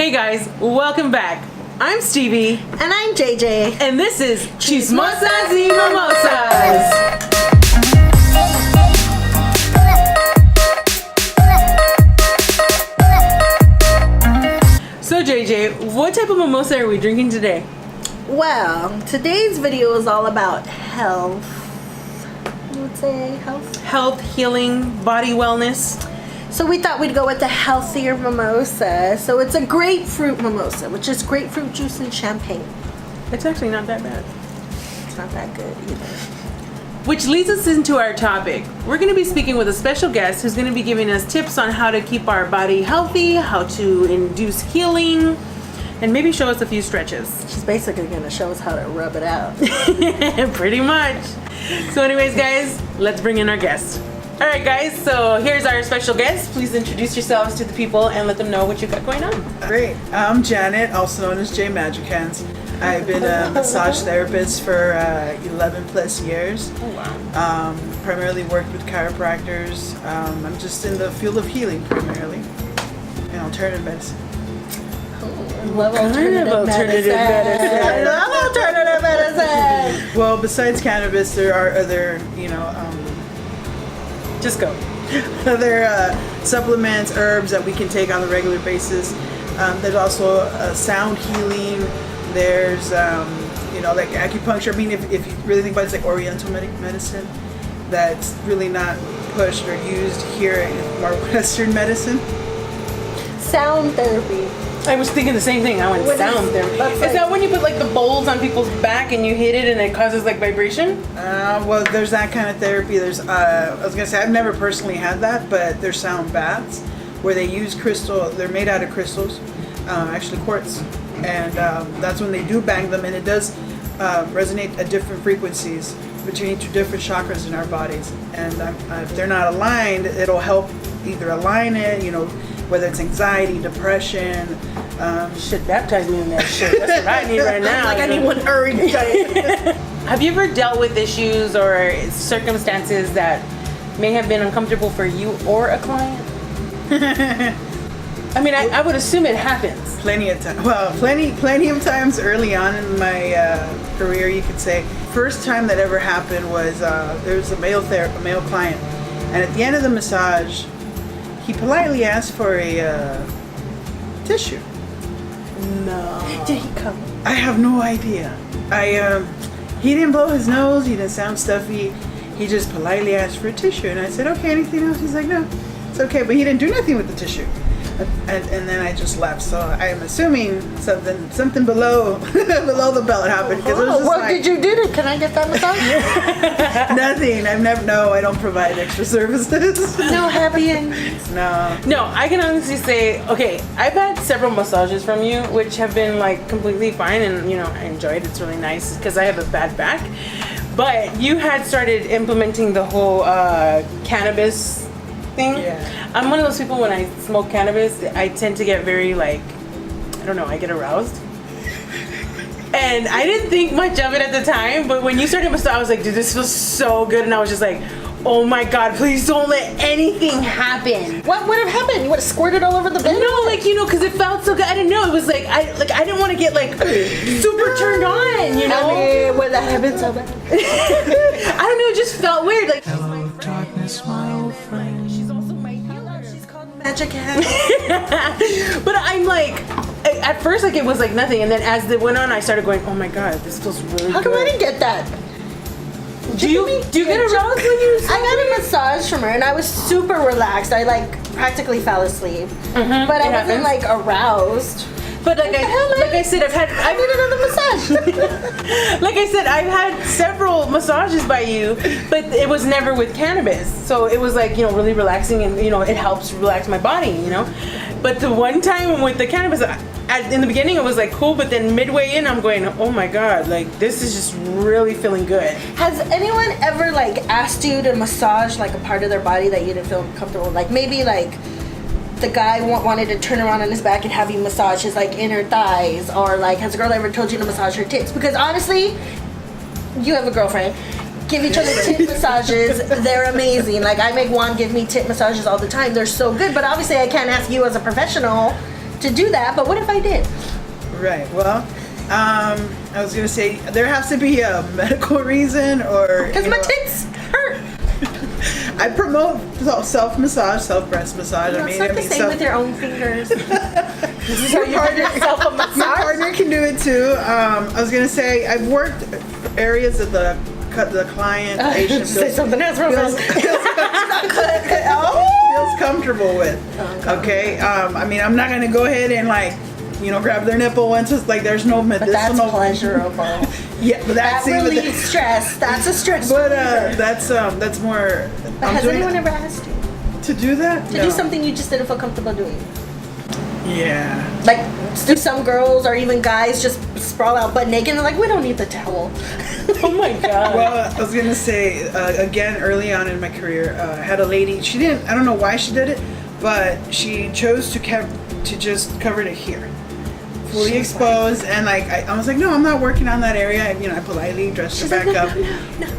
Hey guys, welcome back. I'm Stevie. And I'm JJ. And this is Chismosas y Mimosas. So JJ, what type of mimosa are we drinking today? Well, today's video is all about health. You would say health? Health, healing, body wellness. So we thought we'd go with the healthier mimosa. So it's a grapefruit mimosa, which is grapefruit juice and champagne. It's actually not that bad. It's not that good either. Which leads us into our topic. We're going to be speaking with a special guest who's going to be giving us tips on how to keep our body healthy, how to induce healing, and maybe show us a few stretches. She's basically going to show us how to rub it out. Pretty much. So anyways, guys, let's bring in our guest. All right, guys, so here's our special guest. Please introduce yourselves to the people and let them know what you got going on. Great. I'm Janet, also known as J Magic Hands. I've been a massage therapist for 11 plus years. Oh, wow. Primarily worked with chiropractors. I'm just in the field of healing primarily and alternative medicine. I love alternative medicine. I love alternative medicine. Well, besides cannabis, there are other, Just go. other supplements, herbs that we can take on a regular basis. There's also sound healing. There's, like acupuncture. I mean, if you really think about it, it's like Oriental medicine that's really not pushed or used here in more Western medicine. Sound therapy. I was thinking the same thing. I went sound therapy. Is that when you put like the bowls on people's back and you hit it and it causes like vibration? Well, there's that kind of therapy. There's, I was gonna say, I've never personally had that, but there's sound baths where they use crystal. They're made out of crystals, actually quartz, and that's when they do bang them, and it does resonate at different frequencies between two different chakras in our bodies. And if they're not aligned, it'll help either align it, whether it's anxiety, depression. Should baptize me in that shit. That's what I need right now. Like I need one hurry. Have you ever dealt with issues or circumstances that may have been uncomfortable for you or a client? I mean, I would assume it happens. Plenty of time. Well, plenty of times early on in my career, you could say. First time that ever happened was there was a male client, and at the end of the massage, he politely asked for a tissue. No. Did he come? I have no idea. He didn't blow his nose. He didn't sound stuffy. He just politely asked for a tissue, and I said, "Okay, anything else?" He's like, "No, it's okay." But he didn't do nothing with the tissue. And then I just left. So I am assuming something below the belt happened, because it was just what did you do? Can I get that massage? nothing. I don't provide extra services. No happy endings. No. I can honestly say, okay, I've had several massages from you, which have been like completely fine, and I enjoyed it. It's really nice because I have a bad back. But you had started implementing the whole cannabis thing. Yeah. I'm one of those people, when I smoke cannabis, I tend to get very I get aroused. And I didn't think much of it at the time, but when you started massage, I was like, dude, this feels so good. And I was just like, oh my God, please don't let anything happen. What would have happened? You would have squirted all over the bed? No, because it felt so good. I didn't know. It was I didn't want to get super turned on, I mean, would that have been so bad? I don't know, it just felt weird. Hello, darkness, my old friend. She's also my healer. She's called Magic Hands. But I'm at first it was nothing, and then as it went on, I started going, oh my God, this feels really good. How come I didn't get that? Do you get aroused when you I got a massage from her, and I was super relaxed. I practically fell asleep, but I wasn't aroused. But like I said, I need another massage. like I said, I've had several massages by you, but it was never with cannabis. So it was really relaxing, and it helps relax my body, But the one time with the cannabis, in the beginning it was cool, but then midway in I'm going, oh my God, this is just really feeling good. Has anyone ever asked you to massage a part of their body that you didn't feel comfortable? Maybe the guy wanted to turn around on his back and have you massage his inner thighs, or has a girl ever told you to massage her tits? Because honestly, you have a girlfriend. Give each other tit massages. They're amazing. I make Juan give me tit massages all the time. They're so good. But obviously I can't ask you as a professional to do that, but what if I did? Right. Well, I was gonna say there has to be a medical reason, or Because my tits hurt. I promote self-massage, self-breast massage. No, I it's mean, not the same with your own fingers. So you give yourself a your massage? partner can do it too. I was gonna say I've worked areas that the client patient Say something else real fast. feels comfortable with. Okay. I mean, I'm not gonna go ahead and like, grab their nipple once it's like there's no But that's medicinal. pleasurable. Yeah, but That relieves stress. That's a stress But reliever. that's more. But I'm has doing anyone ever asked you to do that? to do something you just didn't feel comfortable doing? Yeah. Like, do some girls or even guys just sprawl out butt naked and they're like, we don't need the towel. Oh my god. Well, I was gonna say again early on in my career, I had a lady. She didn't. I don't know why she did it, but she chose to just cover it here, fully exposed, and like I was like, no, I'm not working on that area. I politely dressed her back up,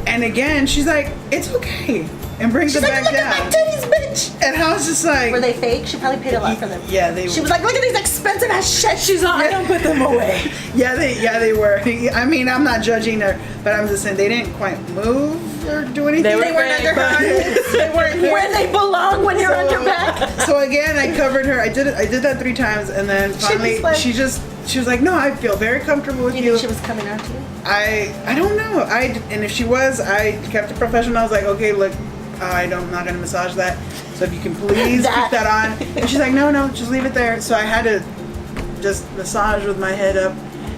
and again, she's like, it's okay, and brings it back Look down. at my titties, bitch. And I was just like, Were they fake? She probably paid a lot for them. yeah, they. She was like, look at these expensive ass shit. She's like, I don't put them away. Yeah, they were. I mean, I'm not judging her, but I'm just saying they didn't quite move or do anything. They They weren't under her eyes. They weren't here. Where they belong when you're on your back. So again, I covered her. I did that 3 times, and then finally was like- she was like, no, I feel very comfortable with You you. think she was coming out to you? I don't know. And if she was, I kept it professional. I was like, okay, look, I'm not gonna massage that. So if you can please keep that on. And she's like, no, just leave it there. So I had to just massage with my head up,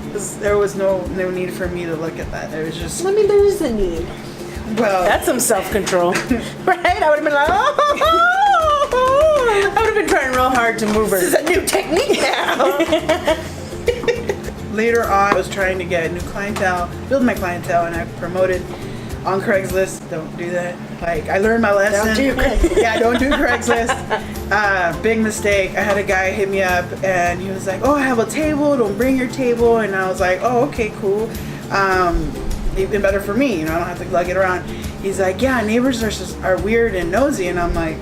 because there was no need for me to look at that. There was just, I mean, there is a need. well, That's some self-control. Right? I would have been like, oh. I would have been trying real hard to move her. This is a new technique now. later on, I was trying to get new clientele, build my clientele, and I promoted on Craigslist. Don't do that. Like, I learned my lesson. Don't do Craigslist. Yeah, don't do Craigslist. Big mistake. I had a guy hit me up, and he was like, "Oh, I have a table. Don't bring your table." And I was like, "Oh, okay, cool. Even better for me. I don't have to lug it around." He's like, "Yeah, neighbors are weird and nosy," and I'm like,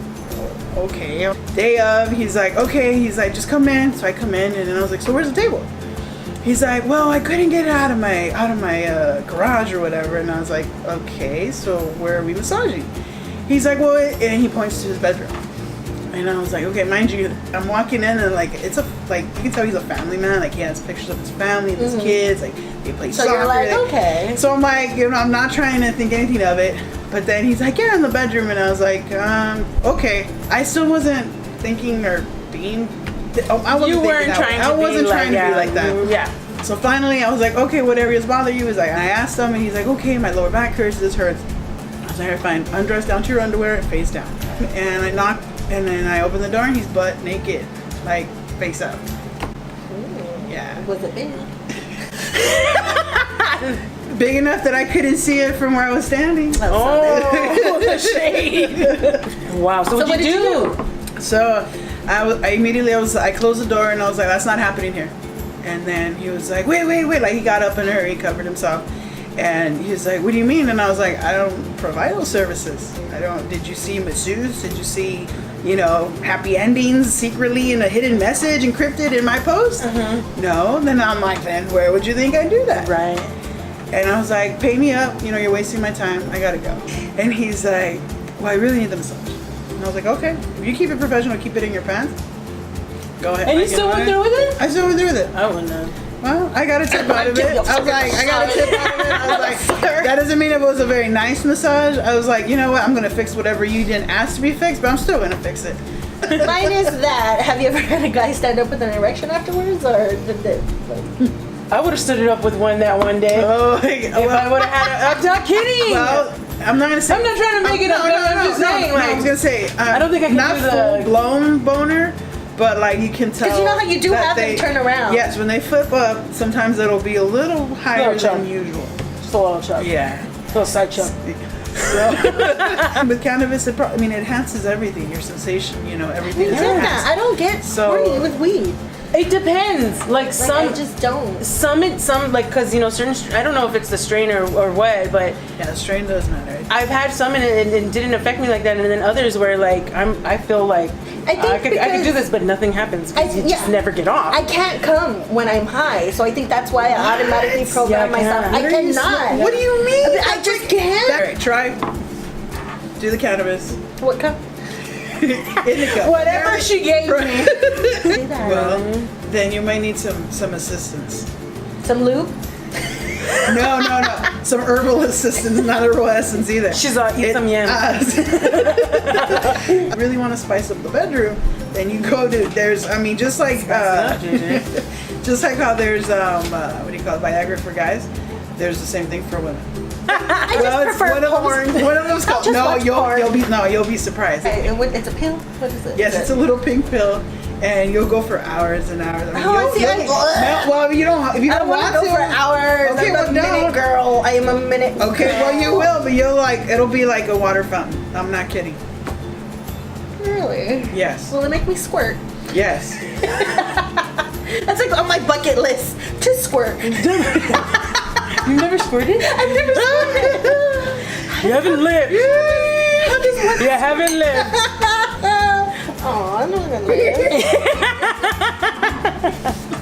okay. Day of, he's like, okay. He's like, just come in. So I come in, and then I was like, so where's the table? He's like, well, I couldn't get it out of my garage or whatever. And I was like, okay, so where are we massaging? He's like, well, and he points to his bedroom. And I was like, okay, mind you, I'm walking in, and like, you can tell he's a family man. Like, he has pictures of his family, and his kids, like, they play So soccer. you're like, okay. So I'm like, I'm not trying to think anything of it. But then he's like, yeah, in the bedroom. And I was like, okay. I still wasn't thinking or being, I wasn't trying to be like that. Yeah. So finally I was like, okay, what areas bother you? And I asked him, and he's like, okay, my lower back hurts, this hurts. I was like, all right, fine, undress down to your underwear and face down. And I knocked, and then I opened the door, and he's butt naked, like face up. Ooh. Yeah. Was it big? Big enough that I couldn't see it from where I was standing. Oh, the shade. Wow. So what did you do? So I closed the door, and I was like, that's not happening here. And then he was like, wait. Like, he got up in a hurry, covered himself. And he was like, what do you mean? And I was like, I don't provide those services. Did you see masseuse? Did you see, happy endings secretly in a hidden message encrypted in my post? No. Then I'm like, then where would you think I'd do that? Right. And I was like, pay me up. You're wasting my time. I gotta go. And he's like, well, I really need the massage. And I was like, okay. If you keep it professional, keep it in your pants. Go ahead. And you still went through with it? I still went through with it. I wouldn't know. Well, I got a tip out of it. I was like, I got a tip out of it. I was like, that doesn't mean it was a very nice massage. I was like, you know what? I'm gonna fix whatever you didn't ask to be fixed, but I'm still gonna fix it. Mine is that. Have you ever had a guy stand up with an erection afterwards, or did it? I would have stood it up with one that one day. Oh, If I would have had I'm not kidding. well, I'm not gonna say. I'm not trying to make it up. I'm just saying, I was gonna say. I don't think I can not do the full blown boner, but like you can tell. 'Cause you know how you do that have them turn around. Yes, when they flip up, sometimes it'll be a little higher Little chub. than usual. just a little chub. Yeah. Little side chub. So, with cannabis, it enhances everything. Your sensation, everything. I is get enhanced. that. I don't get So- horny with weed. It depends. Like some, I just don't. some like because certain. I don't know if it's the strain or what, but Yeah, the strain does matter. I've had some and it didn't affect me like that, and then others where like I feel like I think I could do because this, but nothing happens. 'Cause you just never get off. I can't come when I'm high, so I think that's why I automatically program Yeah, I myself. can't. I cannot. What do you mean? I just can't. All right, try. Do the cannabis. What cup? In the cup. Whatever she gave me. Say that. Well, then you might need some assistance. Some lube. No. Some herbal assistance, not herbal essence either. She's all, eat some yam. You really want to spice up the bedroom, then you go to, just like just like how there's what do you call it, Viagra for guys, there's the same thing for women. I just prefer porn. One of them's called, just watch porn. you'll be surprised. It's a pill? What is it? Yes, it's a little pink pill, and you'll go for hours and hours. I mean, Oh, you'll, see, you'll, well, if you don't I don't want to go for hours. Okay, I'm well, a minute girl. I am a minute Okay, girl. well you will, but it'll be like a water fountain. I'm not kidding. Really? Yes. Will it make me squirt? Yes. That's like on my bucket list to squirt. You never squirted? I've never squirted. You haven't lived. You haven't lived. Oh, I'm not gonna live.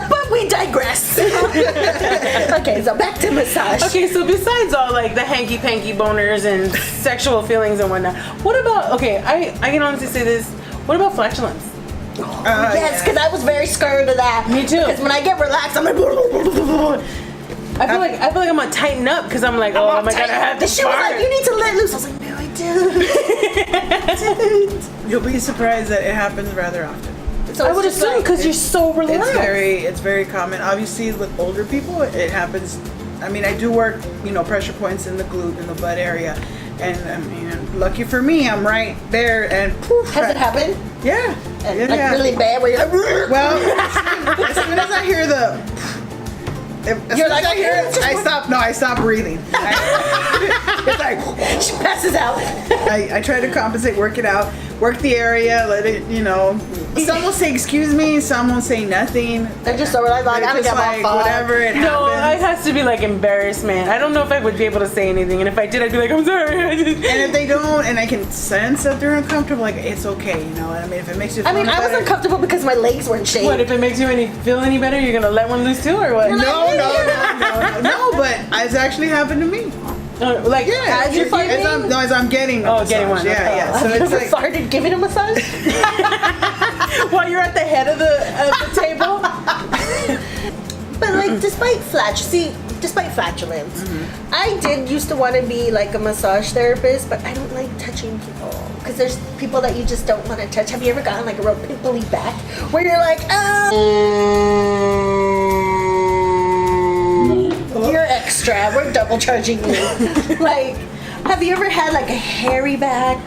But we digress. Okay, so back to massage. Okay, so besides all like the hanky-panky boners and sexual feelings and whatnot, what about, okay, I can honestly say this, what about flatulence? Yes, because I was very scared of that. Me too. Because when I get relaxed, I'm like, I feel like I'm gonna tighten up because I'm like, oh my god, I have to She was like, fart. you need to let loose. I was like, no, I didn't. You'll be surprised that it happens rather often. So I it's would just assume like- because you're so relaxed. It's very common. Obviously, with older people, it happens. I mean, I do work, pressure points in the glute, in the butt area, and I mean, lucky for me, I'm right there, and poof. Has it happened? Yeah. And, It like has. really bad where you're like, Well, as soon as I hear the, You're like, I hear it, I stop. No, I stop breathing. It's like she passes out. I try to compensate, work it out, work the area, let it, Some will say excuse me, some will say nothing. They're just so relaxed, like, They're I don't just get my like phone. whatever it No, it happens. has to be like embarrassment. I don't know if I would be able to say anything, and if I did, I'd be like, I'm sorry. And if they don't, and I can sense that they're uncomfortable, like it's okay, I mean, if it makes you feel I mean, I was better- uncomfortable because my legs weren't shaved. What, if it makes you feel any better, you're gonna let one loose too, or what? No, but it's actually happened to me. Like, Yeah, as you're farting? as I'm getting a getting massage. one. Yeah. So Have you it's ever like, farted giving a massage? While you're at the head of the table? But like, despite flatulence, I did used to want to be like a massage therapist, but I don't like touching people because there's people that you just don't want to touch. Have you ever gotten like a real pimply back where you're like, you're extra, we're double charging you. Like, have you ever had like a hairy back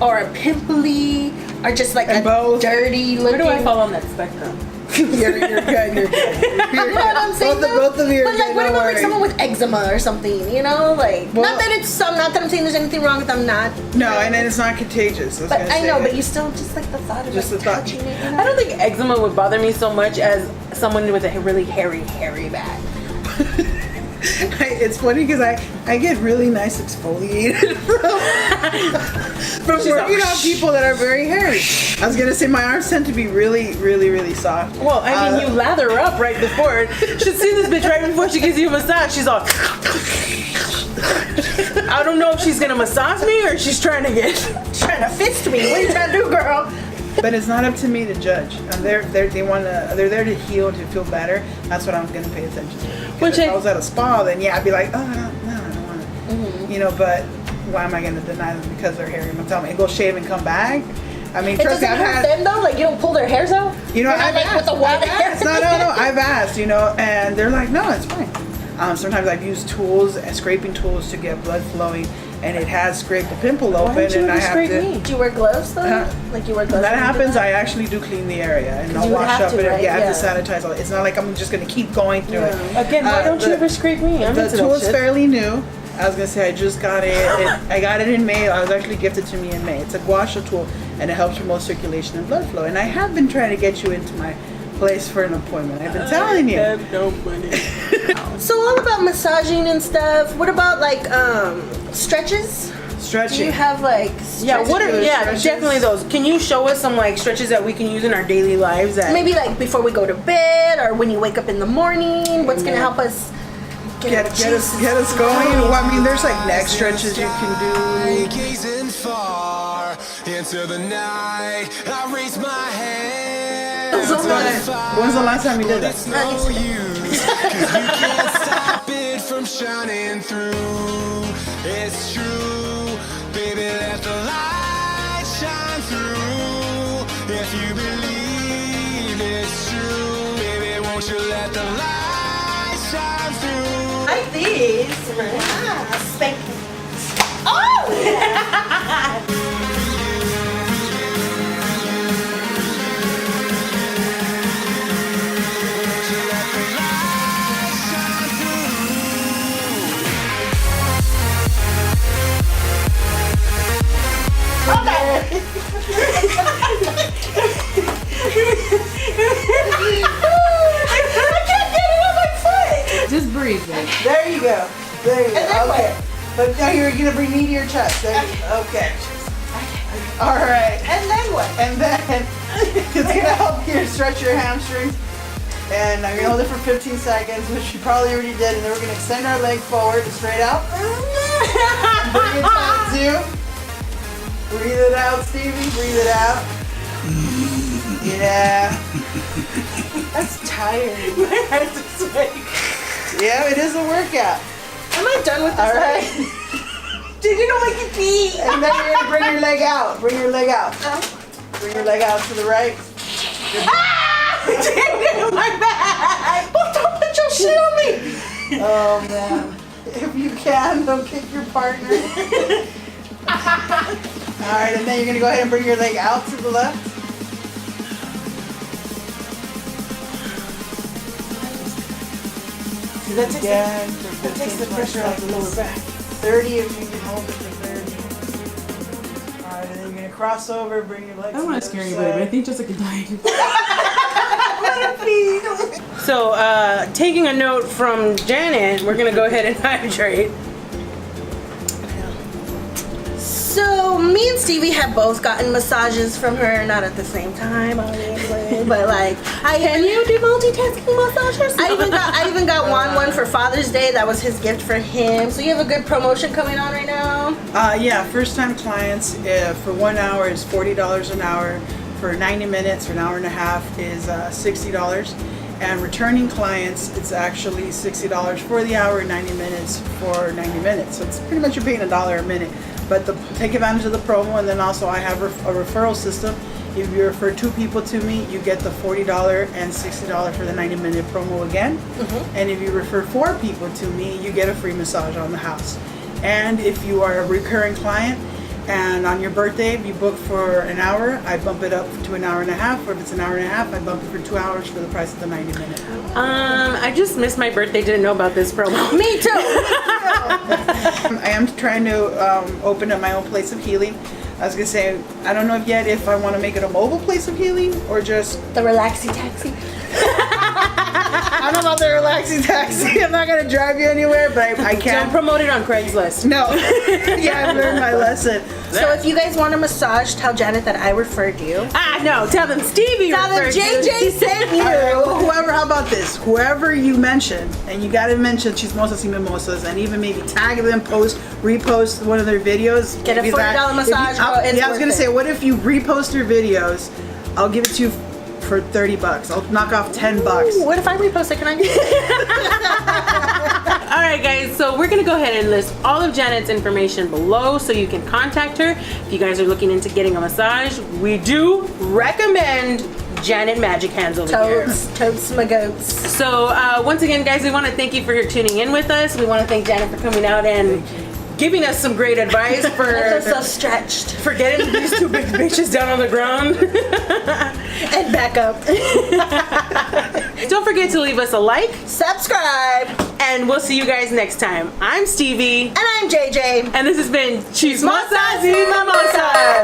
or a pimply or just like And a both. dirty Where looking? do I fall on that spectrum? you're good. You know what I'm saying? Both of you are But like, good, what don't about like worry. someone with eczema or something? Like, Well- not that I'm saying there's anything wrong with them, not. No, and then it's not contagious. But I know, but you still just like the thought of Just like the thought. touching it. I don't think eczema would bother me so much as someone with a really hairy back. It's funny because I get really nice exfoliated from working on people that are very hairy. I was gonna say my arms tend to be really, really, really soft. Well, I mean, you lather up right before. Should see this bitch right before she gives you a massage. She's all. I don't know if she's gonna massage me or she's trying to fist me. What are you trying to do, girl? But it's not up to me to judge. They're there to heal, to feel better. That's what I'm gonna pay attention to. Because if I was at a spa, then yeah, I'd be like, oh no, I don't want to. But why am I gonna deny them because they're hairy? I'm gonna tell them, go shave and come back. I mean, It trust me, doesn't I've hurt them though. Like you don't pull their hairs out. I've like asked. with the wild hairs. No, I've asked, and they're like, no, it's fine. Sometimes I've used scraping tools to get blood flowing, and it has scraped the pimple Why open, didn't you and I ever have scrape to. me? Do you wear gloves though? Like you wear gloves. When that when you do happens, that? I actually do clean the area, and I'll you would wash have up to, it. right? Yeah, I have Yeah. to sanitize all. It's not like I'm just gonna keep going through it. Again, why don't you ever scrape me? I'm The into tool that is shit. fairly new. I was gonna say I just got it. I got it in May. I was actually gifted to me in May. It's a gua sha tool, and it helps promote circulation and blood flow. And I have been trying to get you into my place for an appointment. I've been telling you. I have no money. So all about massaging and stuff. What about like stretches? Stretching. Do you have like Yeah, what are, Stretches, yeah, stretches. definitely those. Can you show us some like stretches that we can use in our daily lives? That maybe like before we go to bed or when you wake up in the morning? What's gonna help us get us going? Well, I mean, there's like neck stretches you can do. Gazing far into the night, I raise my hand. When's the last time you did that? It's no use, 'cause you can't stop it from shining through. It's true, baby, let the light shine through. If you believe it's true, baby, won't you let the light shine through? like these? Spank. Oh! Just breathe, babe. There you go. There you go. And then Okay. But now you're gonna bring me to your chest. There you go. Okay. All right. And then what? And then it's gonna help you stretch your hamstrings. And I'm gonna hold it for 15 seconds, which you probably already did. And then we're gonna extend our leg forward and straight out. Bring it down too. Breathe it out, Stevie. Breathe it out. Yeah. That's tired. My hands are sweaty. Yeah, it is a workout. Am I done with this? All right. Did you don't make me pee? And then you're gonna bring your leg out. Bring your leg out. Bring your leg out to the right. My back! Don't put your shit on me! Oh man. If you can, don't kick your partner. Alright, and then you're gonna go ahead and bring your leg out to the left. See, that takes, Again, that takes the pressure off the lower back. 30 if you can hold it for 30. Alright, and then you're gonna cross over, bring your legs I don't want to to the scare other anybody, but I side. think Jessica died. So, taking a note from Janet, we're gonna go ahead and hydrate. So, me and Stevie have both gotten massages from her, not at the same time, obviously, but like, Can you do multitasking massages? I even got one for Father's Day. That was his gift for him. So you have a good promotion coming on right now. Yeah, first time clients for 1 hour is $40 an hour. For 90 minutes or an hour and a half is $60. And returning clients, it's actually $60 for the hour, 90 minutes for 90 minutes. So it's pretty much you're paying $1 a minute. But take advantage of the promo, and then also I have a referral system. If you refer 2 people to me, you get the $40 and $60 for the 90-minute promo again. And if you refer 4 people to me, you get a free massage on the house. And if you are a recurring client, and on your birthday, if you book for an hour, I bump it up to an hour and a half. Or if it's an hour and a half, I bump it for 2 hours for the price of the 90-minute. I just missed my birthday. Didn't know about this promo. Me too. I am trying to open up my own place of healing. I was gonna say, I don't know yet if I want to make it a mobile place of healing or just. The relaxy taxi. I don't know about the relaxing taxi. I'm not gonna drive you anywhere, but I Don't can. promote it on Craigslist. No. Yeah, I learned my lesson. So if you guys want a massage, tell Janet that I referred you. No, tell them Stevie Tell them referred you. JJ sent you. All right, well, whoever, how about this? Whoever you mention, and you gotta mention Chismosas y Mimosas, and even maybe tag them, repost one of their videos. Get a maybe $40 massage, I'll- girl, it's yeah, I was worth gonna it. say, what if you repost their videos? I'll give it to you for $30. I'll knock off $10. What if I repost it? Can I get it? Alright guys, so we're gonna go ahead and list all of Janet's information below so you can contact her. If you guys are looking into getting a massage, we do recommend Janet Magic Hands over here. Totes my goats. So once again guys, we want to thank you for tuning in with us. We want to thank Janet for coming out and giving us some great advice I'm for so stretched. for getting these 2 big bitches down on the ground. And back up. Don't forget to leave us a like, Subscribe. and we'll see you guys next time. I'm Stevie, And I'm JJ. and this has been Chismosas y Mimosas.